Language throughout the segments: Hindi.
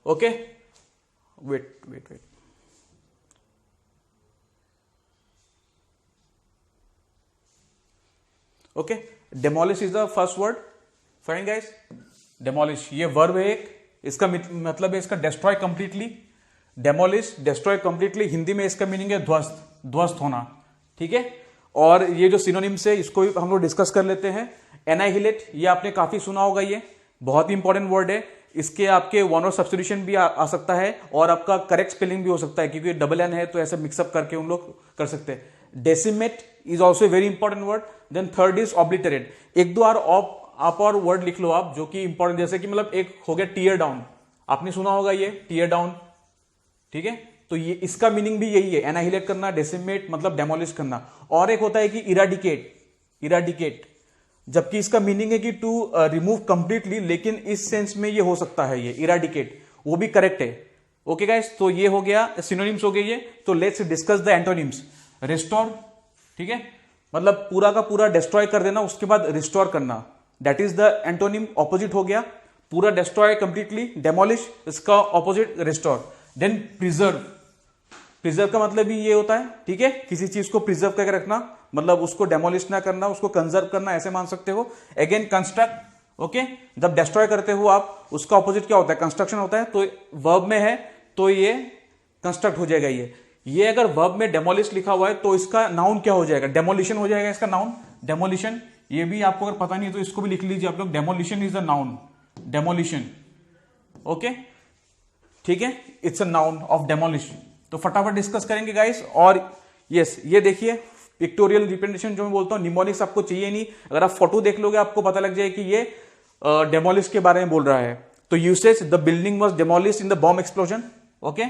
Okay, wait wait wait, okay, demolish is the first word. Fine guys, demolish ये वर्ब है एक, इसका मतलब है इसका destroy completely. Demolish destroy completely, Hindi में इसका मीनिंग है ध्वस्त, ध्वस्त होना, ठीक है। और ये जो सिनोनिम्स है इसको हम लोग डिस्कस कर लेते हैं। एनाहिलेट, ये आपने काफी सुना होगा, ये बहुत ही इंपॉर्टेंट वर्ड है। इसके आपके वन और सब्स्टिट्यूशन भी आ सकता है और आपका करेक्ट स्पेलिंग भी हो सकता है, क्योंकि डबल एन है तो ऐसे मिक्सअप करके उन लोग कर सकते हैं। Decimate is also very important word. Then third is obliterate. एक दो आप और वर्ड लिख लो आप जो कि इंपॉर्टेंट, जैसे कि मतलब एक हो गया टीयर डाउन, आपने सुना होगा ये टीयर डाउन, ठीक है। तो ये इसका मीनिंग भी यही है, एनाहिलेट करना, डेसिमेट मतलब डेमोलिश करना। और एक होता है कि इराडिकेट, इराडिकेट, जबकि इसका मीनिंग है कि टू रिमूव कंप्लीटली, लेकिन इस सेंस में ये हो सकता है, ये इराडिकेट, वो भी करेक्ट है। ओके गाइस, तो ये हो गया सिनोनिम्स हो गए ये। तो let's discuss the antonyms. Restore, ठीक है, मतलब पूरा का पूरा डिस्ट्रॉय कर देना, उसके बाद रिस्टोर करना, that is the antonym. Opposite हो गया, पूरा डिस्ट्रॉय कंप्लीटली डेमोलिश, इसका opposite restore. Then preserve, preserve का मतलब भी ये होता है, ठीक है, किसी चीज को प्रिजर्व करके रखना, मतलब उसको डेमोलिश ना करना, उसको कंजर्व करना, ऐसे मान सकते हो। अगेन कंस्ट्रक्ट, ओके, जब डिस्ट्रॉय करते हो आप, उसका ऑपोजिट क्या होता है, कंस्ट्रक्शन होता है। तो वर्ब में है तो ये कंस्ट्रक्ट हो जाएगा। ये अगर वर्ब में डेमोलिश लिखा हुआ है तो इसका नाउन क्या हो जाएगा, डेमोलिशन हो जाएगा इसका नाउन, डेमोलिशन। ये भी आपको अगर पता नहीं है तो इसको भी लिख लीजिए आप लोग, demolition is the noun, demolition, okay, ठीक है, it's a noun of demolish. तो फटाफट डिस्कस करेंगे गाइस। और यस, ये देखिए पिक्टोरियल रिप्रेजेंटेशन जो मैं बोलता हूं, निमोनिक्स आपको चाहिए नहीं, अगर आप फोटो देख लोगे आपको पता लग जाए कि ये डेमोलिश के बारे में बोल रहा है। तो usage, the building was demolish in the bomb explosion, okay,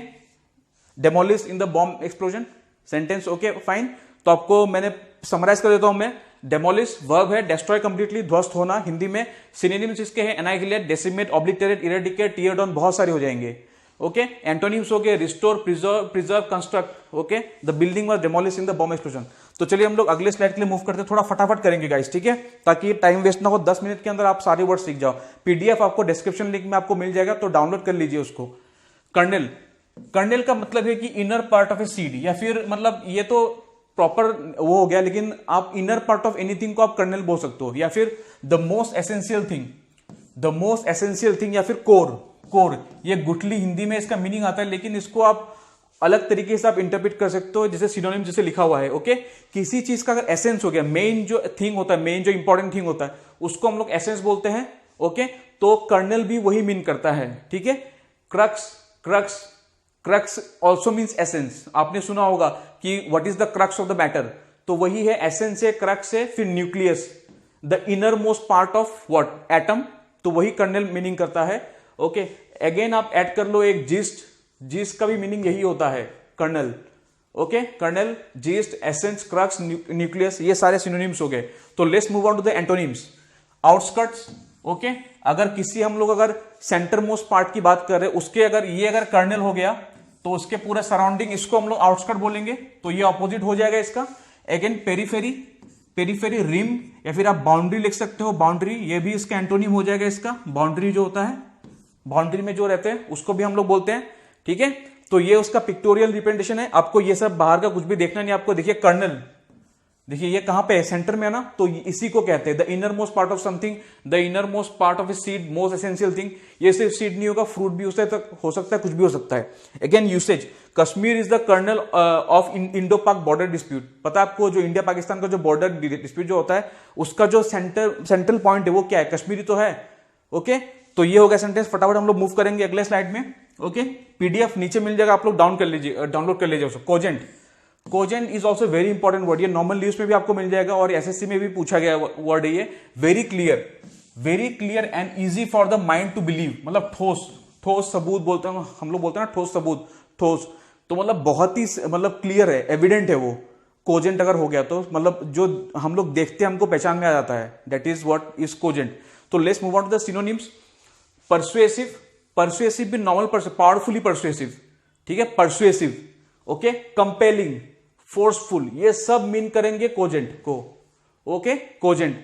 demolish in the bomb explosion, sentence, okay fine. तो आपको मैंने समराइज कर देता हूं मैं। डेमोलिश वर्ब है, डिस्ट्रॉय कंप्लीटली, ध्वस्त होना हिंदी में। सिनोनिम्स इसके हैं annihilate, decimate, obliterate, eradicate, tear down, बहुत सारे हो जाएंगे, ओके। एंटोनिम्स हो गए restore, preserve, construct, okay. The building was demolish in the bomb explosion. तो चलिए हम लोग अगले स्लाइड के लिए मूव करते हैं, थोड़ा फटाफट करेंगे गाइस, ठीक है, ताकि टाइम वेस्ट ना हो, 10 मिनट के अंदर आप सारे वर्ड सीख जाओ। पीडीएफ आपको डिस्क्रिप्शन लिंक में आपको मिल जाएगा, तो डाउनलोड कर लीजिए उसको। कर्नेल, कर्नेल का मतलब है कि inner part of a seed, या फिर मतलब ये तो प्रॉपर वो हो गया, लेकिन आप इनर पार्ट ऑफ एनीथिंग को आप कर्नेल बोल सकते हो, या फिर the most essential thing, the most essential thing, या फिर कोर, कोर, ये गुठली हिंदी में इसका मीनिंग आता है, लेकिन इसको आप अलग तरीके से आप इंटरप्रेट कर सकते हो, जैसे सिनोनिम जैसे लिखा हुआ है, ओके। किसी चीज का अगर एसेंस हो गया, मेन जो थिंग होता है, मेन जो इंपॉर्टेंट थिंग होता है, उसको हम लोग एसेंस बोलते हैं, ओके। तो कर्नेल भी वही मीन करता है, ठीक है। Crux, crux, crux also means essence. आपने सुना होगा कि what is the crux of the matter, तो वही है, एसेंस है, क्रक्स है, फिर nucleus, the inner most part of what, atom, तो वही कर्नेल मीनिंग करता है, ओके। अगेन आप ऐड कर लो एक जिस्ट, जिस्ट का भी मीनिंग यही होता है, kernel, okay. Kernel, gist, essence, crux, nucleus, ये सारे सिनोनिम्स हो गए। तो let's move on to the antonyms. Outskirts, okay, अगर किसी हम लोग अगर सेंटर मोस्ट पार्ट की बात कर रहे हैं, उसके अगर ये अगर कर्नल हो गया तो उसके पूरे सराउंडिंग, इसको हम लोग आउटस्कर्ट बोलेंगे, तो ये ऑपोजिट हो जाएगा इसका। अगेन पेरीफेरी, पेरीफेरी, रिम, या फिर आप बाउंड्री लिख सकते हो, बाउंड्री, ये भी इसका एंटोनिम हो जाएगा इसका। बाउंड्री जो होता है, बाउंड्री में जो रहते हैं उसको भी हम लोग बोलते हैं, ठीक है। तो ये उसका पिक्टोरियल रिप्रेजेंटेशन है। आपको ये सब बाहर का कुछ भी देखना नहीं, आपको देखिए कर्नल, देखिए ये कहां पे है, सेंटर में है ना, तो इसी को कहते हैं the inner most part of something, the inner most part of a seed, most essential thing. ये सिर्फ सीड नहीं होगा, फ्रूट भी हो सकता है, कुछ भी हो सकता है। Again usage, Kashmir is the kernel of Indo Pak border dispute. पता है आपको, जो इंडिया पाकिस्तान का जो बॉर्डर डिस्प्यूट जो होता है, उसका जो सेंट्रल पॉइंट है वो क्या है, कश्मीरी तो है, ओके। तो ये हो गया सेंटेंस। फटाफट हम लोग मूव करेंगे अगले स्लाइड में, ओके। पीडीएफ नीचे मिल जाएगा, आप लोग डाउनलोड कर लीजिए उसको। Cogent, cogent is also very important word, ये नॉर्मल न्यूज में भी आपको मिल जाएगा और एसएससी में भी पूछा गया वर्ड है ये। Very clear, very clear and easy for the mind to believe, मतलब ठोस, ठोस सबूत बोलते हैं हम लोग, बोलते हैं ना ठोस सबूत, ठोस, तो मतलब बहुत ही मतलब क्लियर है, एविडेंट है वो। कोजेंट अगर हो गया तो मतलब जो हम लोग देखते हैं हमको पहचान में आ जाता है, that is what is cogent. तो let's move on to the synonyms. Persuasive, persuasive भी नॉर्मल, पावरफुली परसुएसिव, ठीक है, परसुएसिव, ओके। कंपेलिंग, फोर्सफुल, ये सब मीन करेंगे कोजेंट को, okay. Cogent,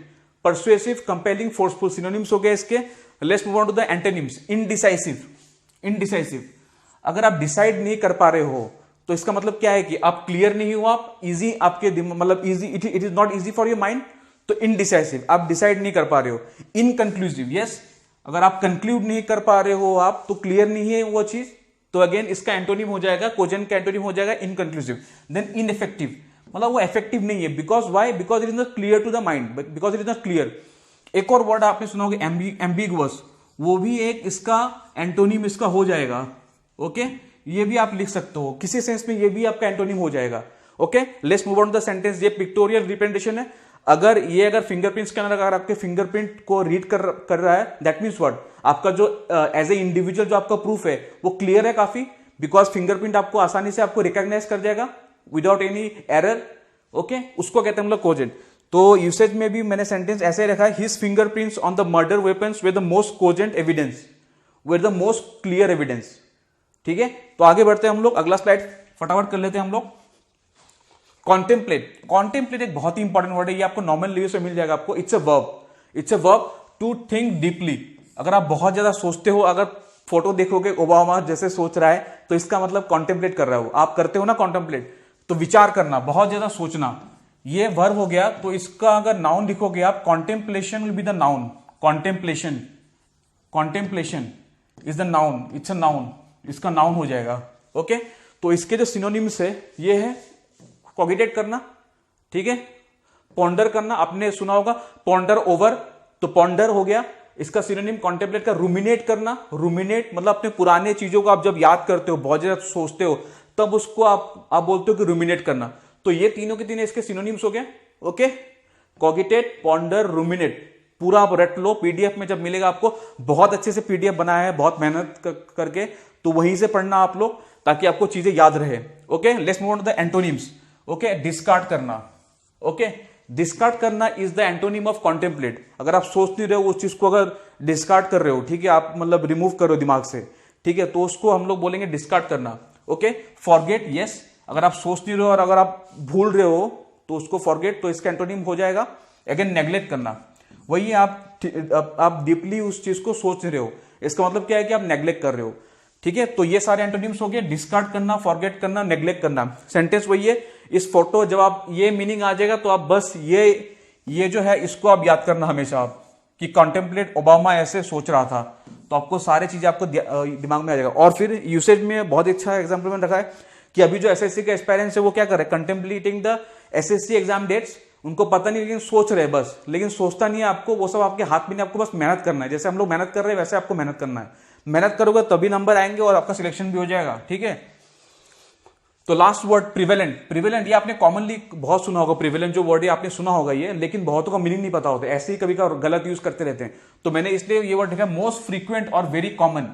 persuasive, compelling, forceful synonyms हो गए इसके। Let's move on to the antonyms. Indecisive, indecisive, अगर आप डिसाइड नहीं कर पा रहे हो तो इसका मतलब क्या है कि आप क्लियर नहीं हो, आप इजी आपके मतलब easy, it is not easy for your mind, तो इनडिसाइसिव आप डिसाइड नहीं कर पा रहे हो। इनकंक्लूसिव, यस, अगर आप कंक्लूड नहीं कर पा रहे हो आप, तो क्लियर नहीं है वो चीज, तो अगेन इसका एंटोनिम हो जाएगा, कोजेंट का एंटोनिम हो जाएगा इनकंक्लूसिव। देन इनइफेक्टिव, मतलब वो इफेक्टिव नहीं है, because why, because it is not clear to the mind, because it is not clear. एक और वर्ड आपने सुना होगा एम्बिगुअस, वो भी एक इसका एंटोनिम इसका हो जाएगा। ओके, ये भी आप लिख सकते हो किसी सेंस में, ये भी आपका एंटोनिम हो जाएगा। Okay, let's move on to the sentence. ये पिक्टोरियल रिप्रेजेंटेशन है। अगर फिंगरप्रिंट्स के अंदर अगर आपके फिंगरप्रिंट को रीड कर रहा है, दैट मीन्स व्हाट, आपका जो एज ए इंडिविजुअल जो आपका प्रूफ है वो क्लियर है काफी, बिकॉज फिंगरप्रिंट आपको आसानी से आपको रिकॉग्नाइज कर जाएगा विदाउट एनी एरर। ओके, उसको कहते हैं हम लोग कोजेंट। तो यूसेज में भी मैंने सेंटेंस ऐसे रखा है, his fingerprints on the murder weapons with the most cogent evidence, with the most clear evidence. ठीक है, तो आगे बढ़ते हैं हम लोग, अगला स्लाइड फटाफट कर लेते हैं हम लोग। कॉन्टेम्पलेट, कॉन्टेम्पलेट एक बहुत ही इंपॉर्टेंट वर्ड है, ये आपको नॉर्मल लिव्स में मिल जाएगा आपको। It's a verb to think deeply. अगर आप बहुत ज्यादा सोचते हो, अगर फोटो देखोगे ओबामा जैसे सोच रहा है, तो इसका मतलब कॉन्टेम्पलेट कर रहा हो, आप करते हो ना कॉन्टेम्पलेट, तो विचार करना, बहुत ज्यादा सोचना, ये वर्ब हो गया। तो इसका अगर नाउन लिखोगे आप, contemplation will be the noun. Contemplation, contemplation is the noun, it's a noun, इसका नाउन हो जाएगा। ओके, तो इसके जो सिनोनिम्स है ये है कॉगिटेट करना, ठीक है, पॉन्डर करना, आपने सुना होगा पॉन्डर ओवर, तो पॉन्डर हो गया इसका सिनोनिम कॉन्टेम्पलेट का। रूमिनेट करना, रूमिनेट मतलब अपने पुराने चीजों को आप जब याद करते हो, बहुत ज्यादा सोचते हो, तब उसको आप बोलते हो कि रूमिनेट करना। तो ये तीनों के तीनों इसके सिनोनिम्स हो गए। ओके, कॉगिटेट, पॉन्डर, रूमिनेट, पूरा आप रट लो, पीडीएफ में जब मिलेगा आपको, बहुत अच्छे से पीडीएफ बनाया है, बहुत मेहनत करके, तो वहीं से पढ़ना आप लोग, ताकि आपको चीजें याद रहे। Okay, let's move on to the antonyms. Okay, discard करना। ओके, डिस्कार्ड करना is the antonym of contemplate. अगर आप सोच नहीं रहे हो उस चीज को, अगर डिस्कार्ड कर रहे हो, ठीक है, आप मतलब रिमूव करो दिमाग से, ठीक है, तो उसको हम लोग बोलेंगे डिस्कार्ड करना। ओके, फॉरगेट, यस, अगर आप सोच नहीं रहे हो और अगर आप भूल रहे हो तो उसको फॉरगेट, तो इसका एंटोनिम हो जाएगा अगेन नेग्लेक्ट करना। वही आप डीपली उस चीज को सोच रहे हो, इसका मतलब क्या है कि आप नेग्लेक्ट कर रहे हो। ठीक है, तो ये सारे एंटोनिम्स हो गए, डिस्कार्ड करना, फॉरगेट करना, नेग्लेक्ट करना। सेंटेंस वही है, इस फोटो जब आप ये मीनिंग आ जाएगा तो आप बस ये जो है इसको आप याद करना हमेशा, आप कि कॉन्टेम्पलेट ओबामा ऐसे सोच रहा था, तो आपको सारी चीजें आपको दिमाग में आ जाएगा। और फिर यूसेज में बहुत अच्छा एग्जाम्पल मैंने रखा है कि अभी जो एसएससी के एस्पायरेंट्स है वो क्या कर रहे हैं, contemplating the SSC exam dates, उनको पता नहीं लेकिन सोच रहे हैं बस, लेकिन सोचता नहीं है आपको, वो सब आपके हाथ में नहीं, आपको बस मेहनत करना है। जैसे हम लोग मेहनत कर रहे हैं वैसे आपको मेहनत करना है, मेहनत करोगे तभी नंबर आएंगे और आपका सिलेक्शन भी हो जाएगा। ठीक है, तो लास्ट वर्ड प्रिवेलेंट। प्रिवेलेंट ये आपने कॉमनली बहुत सुना होगा, प्रिवेलेंट जो वर्ड है आपने सुना होगा ये, लेकिन बहुतों का मीनिंग नहीं पता होता, ऐसे ही कभी का गलत यूज करते रहते हैं, तो मैंने इसलिए ये वर्ड लिखा मोस्ट फ्रीक्वेंट और वेरी कॉमन।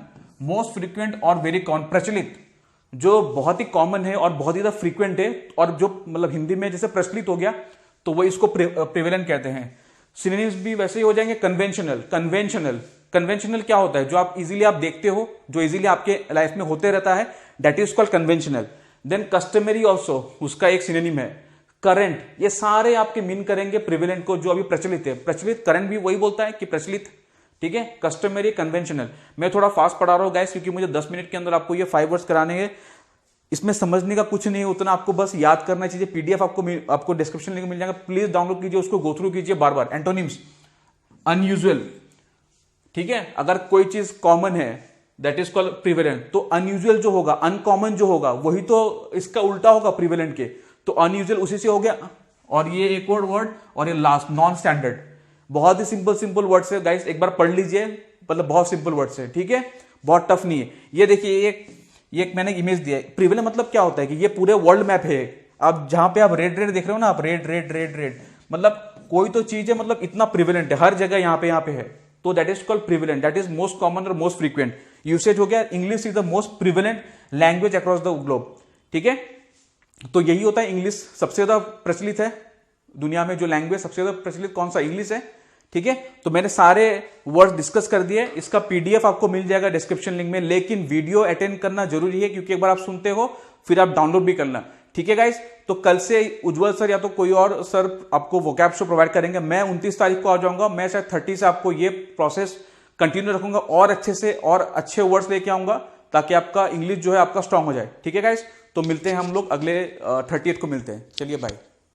मोस्ट फ्रीक्वेंट और वेरी कॉमन, प्रचलित, जो बहुत ही कॉमन है और बहुत ही ज्यादा फ्रीक्वेंट है, और जो मतलब हिंदी में जैसे प्रचलित हो गया तो वो इसको प्रिवेलेंट कहते हैं। सिनोनिम्स भी वैसे ही हो जाएंगे, कन्वेंशनल। कन्वेंशनल, कन्वेंशनल क्या होता है, जो आप इजीली आप देखते हो, जो इजीली आपके लाइफ में होते रहता है, that is called conventional. Then customary also, उसका एक सिनोनिम है। करंट, ये सारे आपके मीन करेंगे प्रिवेलेंट को, जो अभी प्रचलित है। प्रचलित, करंट भी वही बोलता है कि प्रचलित। ठीक है, कस्टमरी, कन्वेंशनल। मैं थोड़ा फास्ट पढ़ा रहा हूं गाइस, क्योंकि मुझे 10 मिनट के अंदर आपको ये 5 वर्ड्स कराने हैं। इसमें समझने का कुछ नहीं है उतना, आपको बस याद करना चाहिए। पीडीएफ आपको डिस्क्रिप्शन लिंक मिल जाएगा, प्लीज डाउनलोड कीजिए, उसको गो थ्रू कीजिए बार बार। एंटोनिम्स, अनयूजुअल, ठीक है, अगर कोई चीज कॉमन है दैट इज कॉल्ड प्रिवेलेंट, तो अनयूजुअल जो होगा, अनकॉमन जो होगा, वही तो इसका उल्टा होगा प्रिवेलेंट के, तो अनयूजुअल उसी से हो गया। और ये एक और वर्ड, और ये लास्ट नॉन स्टैंडर्ड। बहुत ही सिंपल वर्ड्स है गाइस, एक बार पढ़ लीजिए, मतलब बहुत सिंपल वर्ड्स है। ठीक है, बहुत टफ नहीं है। ये देखिए, एक मैंने इमेज दिया है। प्रिवेलेंट मतलब क्या होता है कि ये पूरे वर्ल्ड मैप है, अब जहां पे आप रेड रेड देख रहे हो ना, आप रेड रेड रेड रेड, मतलब कोई तो चीज है, मतलब इतना प्रिवेलेंट है, हर जगह यहाँ पे है, तो that is called prevalent, that is most common और मोस्ट फ्रीक्वेंट यूसेज हो गया। English is the most prevalent language across the globe. ठीक है, तो यही होता है, इंग्लिश सबसे ज्यादा प्रचलित है दुनिया में, जो लैंग्वेज सबसे ज्यादा प्रचलित कौन सा, इंग्लिश है। ठीक है, तो मैंने सारे वर्ड्स डिस्कस कर दिए, इसका पीडीएफ आपको मिल जाएगा डिस्क्रिप्शन लिंक में, लेकिन वीडियो अटेंड करना जरूरी है, क्योंकि एक बार आप सुनते हो फिर आप डाउनलोड भी करना। ठीक है गाइस, तो कल से उज्जवल सर या तो कोई और सर आपको वोकैब शो प्रोवाइड करेंगे। मैं 29 तारीख को आ जाऊंगा, मैं शायद 30 से आपको ये प्रोसेस कंटिन्यू रखूंगा, और अच्छे से और अच्छे वर्ड्स लेके आऊंगा, ताकि आपका इंग्लिश जो है आपका स्ट्रांग हो जाए। ठीक है गाइस, तो मिलते हैं हम लोग अगले 30th को मिलते हैं। चलिए बाय।